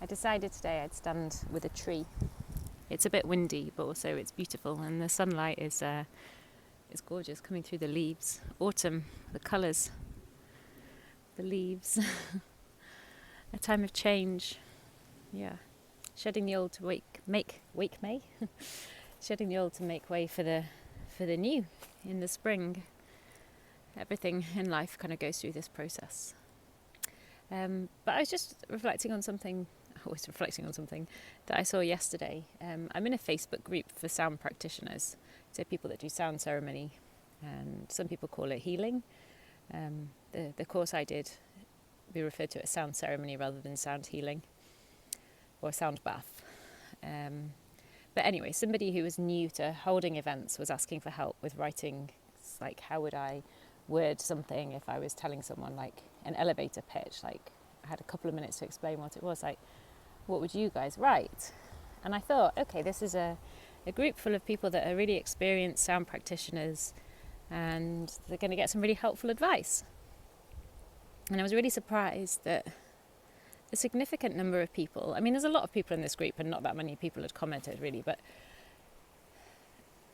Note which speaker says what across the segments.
Speaker 1: decided today I'd stand with a tree. It's a bit windy, but also it's beautiful, and the sunlight is gorgeous coming through the leaves. Autumn, the colours, the leaves, a time of change. Yeah, shedding the old to make way, shedding the old to make way for the new in the spring. Everything in life kind of goes through this process. But I was just reflecting on something that I saw yesterday. I'm in a Facebook group for sound practitioners, so people that do sound ceremony, and some people call it healing. The course I did, we referred to it as sound ceremony rather than sound healing or sound bath. But anyway, somebody who was new to holding events was asking for help with writing, like how would I word something if I was telling someone like an elevator pitch, like I had a couple of minutes to explain what it was, like what would you guys write? And I thought, okay, this is a group full of people that are really experienced sound practitioners, and they're going to get some really helpful advice. And I was really surprised that a significant number of people, I mean there's a lot of people in this group and not that many people had commented really, but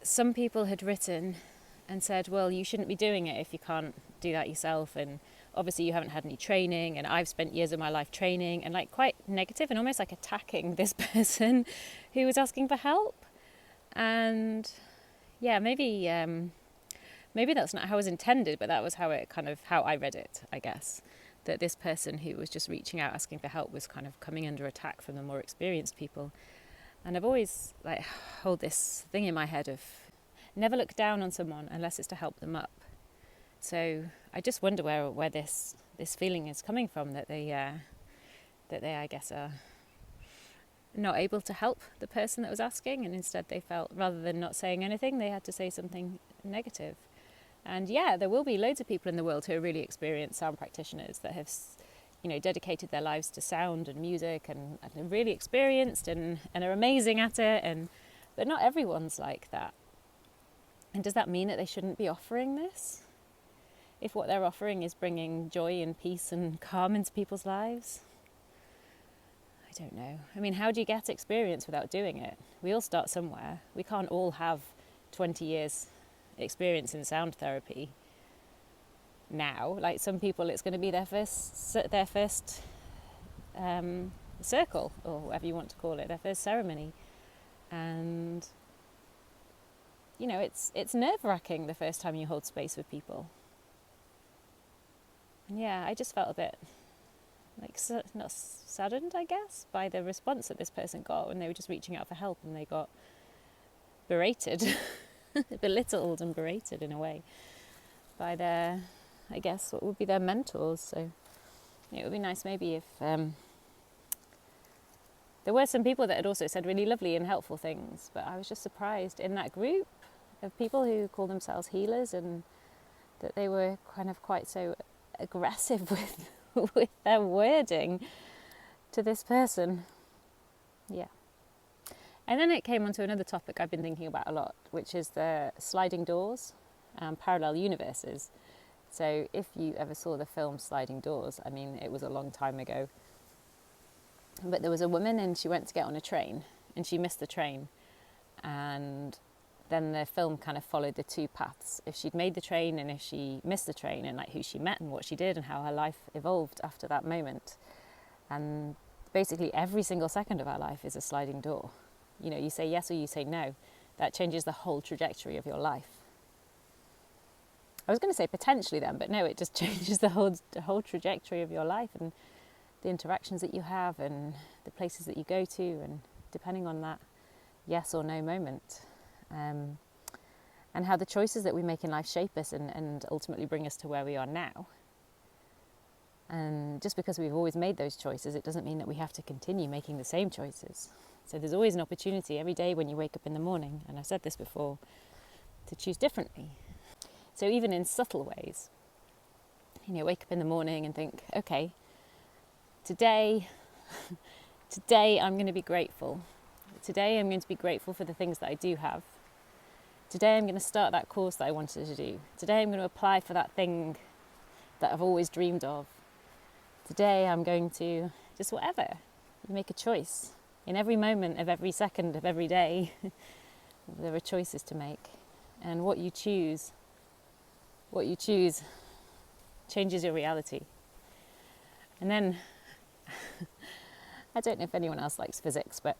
Speaker 1: some people had written and said, well, you shouldn't be doing it if you can't do that yourself, and obviously you haven't had any training, and I've spent years of my life training, and like quite negative and almost like attacking this person who was asking for help. And yeah, maybe that's not how it was intended, but that was how I read it, I guess, that this person who was just reaching out asking for help was kind of coming under attack from the more experienced people. And I've always like hold this thing in my head of never look down on someone unless it's to help them up. So I just wonder where this feeling is coming from, that they I guess are not able to help the person that was asking, and instead they felt rather than not saying anything they had to say something negative. And yeah, there will be loads of people in the world who are really experienced sound practitioners that have dedicated their lives to sound and music and are really experienced and are amazing at it, but not everyone's like that. And does that mean that they shouldn't be offering this? If what they're offering is bringing joy and peace and calm into people's lives? I don't know. I mean, how do you get experience without doing it? We all start somewhere. We can't all have 20 years experience in sound therapy now. Like some people, it's going to be their first circle, or whatever you want to call it, their first ceremony. And it's nerve-wracking the first time you hold space with people. And yeah, I just felt a bit like not saddened, I guess, by the response that this person got when they were just reaching out for help, and they got berated, belittled and berated in a way by their, I guess, what would be their mentors. So it would be nice maybe if there were some people that had also said really lovely and helpful things, but I was just surprised in that group of people who call themselves healers, and that they were kind of quite so aggressive with their wording to this person. Yeah. And then it came onto another topic I've been thinking about a lot, which is the sliding doors and parallel universes. So if you ever saw the film Sliding Doors, I mean, it was a long time ago, but there was a woman and she went to get on a train and she missed the train, and then the film kind of followed the two paths, if she'd made the train and if she missed the train, and like who she met and what she did and how her life evolved after that moment. And basically every single second of our life is a sliding door. You say yes or you say no. That changes the whole trajectory of your life. I was going to say potentially then, but no, it just changes the whole trajectory of your life, and the interactions that you have and the places that you go to, and depending on that yes or no moment. And how the choices that we make in life shape us and ultimately bring us to where we are now. And just because we've always made those choices, it doesn't mean that we have to continue making the same choices. So there's always an opportunity every day when you wake up in the morning, and I've said this before, to choose differently. So even in subtle ways, wake up in the morning and think, okay, today I'm going to be grateful. Today I'm going to be grateful for the things that I do have. Today I'm going to start that course that I wanted to do. Today I'm going to apply for that thing that I've always dreamed of. Today I'm going to just whatever. You make a choice. In every moment of every second of every day, there are choices to make. And what you choose changes your reality. And then, I don't know if anyone else likes physics, but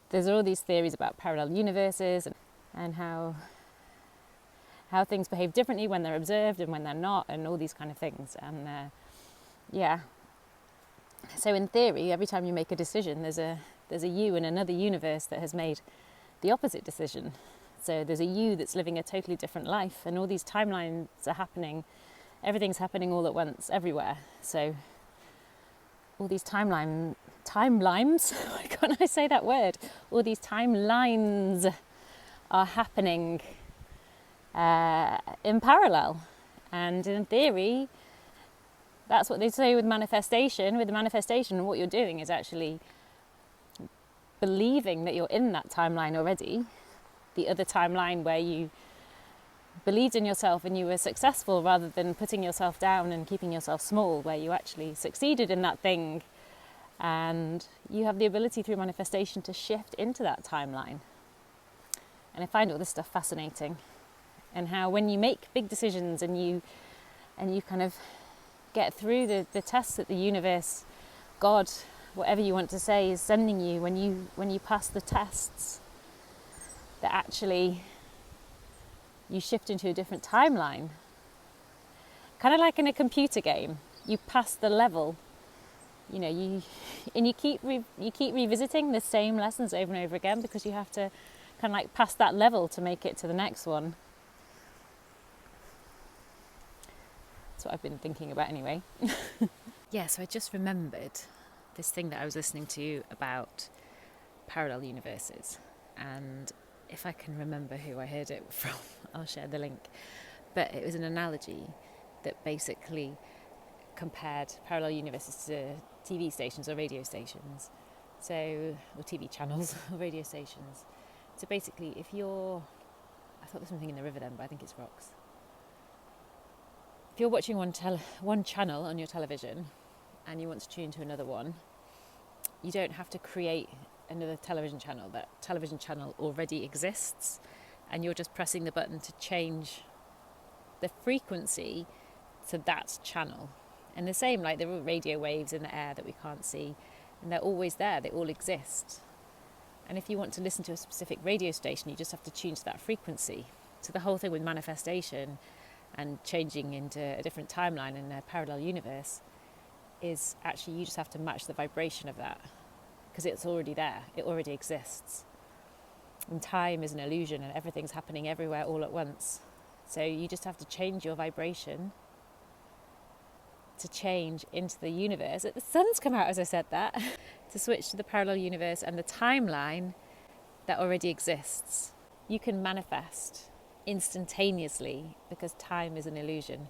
Speaker 1: there's all these theories about parallel universes and how things behave differently when they're observed and when they're not, and all these kind of things. And so in theory, every time you make a decision, there's a you in another universe that has made the opposite decision. So there's a you that's living a totally different life, and all these timelines are happening. Everything's happening all at once, everywhere. So all these timelines, why can't I say that word? All these timelines are happening in parallel. And in theory, that's what they say with manifestation. With the manifestation, what you're doing is actually believing that you're in that timeline already, the other timeline where you believed in yourself and you were successful, rather than putting yourself down and keeping yourself small, where you actually succeeded in that thing. And you have the ability through manifestation to shift into that timeline. And I find all this stuff fascinating. And how when you make big decisions and you kind of get through the tests that the universe, God, whatever you want to say, is sending you, when you pass the tests, that actually you shift into a different timeline. Kind of like in a computer game, you pass the level, you keep revisiting the same lessons over and over again, because you have to kind of like pass that level to make it to the next one. That's what I've been thinking about anyway. Yeah, so I just remembered this thing that I was listening to about parallel universes, and if I can remember who I heard it from, I'll share the link. But it was an analogy that basically compared parallel universes to TV stations or radio stations, or TV channels or radio stations. So basically, I thought there's something in the river then, but I think it's rocks. If you're watching one channel on your television and you want to tune to another one, you don't have to create another television channel. That television channel already exists, and you're just pressing the button to change the frequency to that channel. And the same, like there are radio waves in the air that we can't see, and they're always there, they all exist. And if you want to listen to a specific radio station, you just have to tune to that frequency. So the whole thing with manifestation and changing into a different timeline in a parallel universe is actually you just have to match the vibration of that, because it's already there, it already exists. And time is an illusion, and everything's happening everywhere all at once. So you just have to change your vibration to change into the universe. The sun's come out as I said that. To switch to the parallel universe and the timeline that already exists. You can manifest instantaneously, because time is an illusion,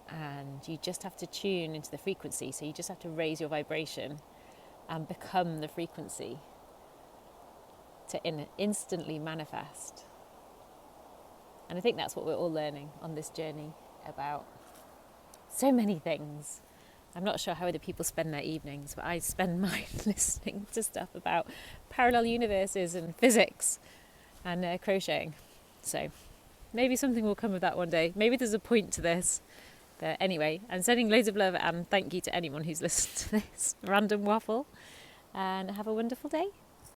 Speaker 1: and you just have to tune into the frequency. So you just have to raise your vibration and become the frequency to instantly manifest. And I think that's what we're all learning on this journey about so many things. I'm not sure how other people spend their evenings, but I spend mine listening to stuff about parallel universes and physics and crocheting. So maybe something will come of that one day. Maybe there's a point to this. But anyway, I'm sending loads of love and thank you to anyone who's listened to this random waffle. And have a wonderful day.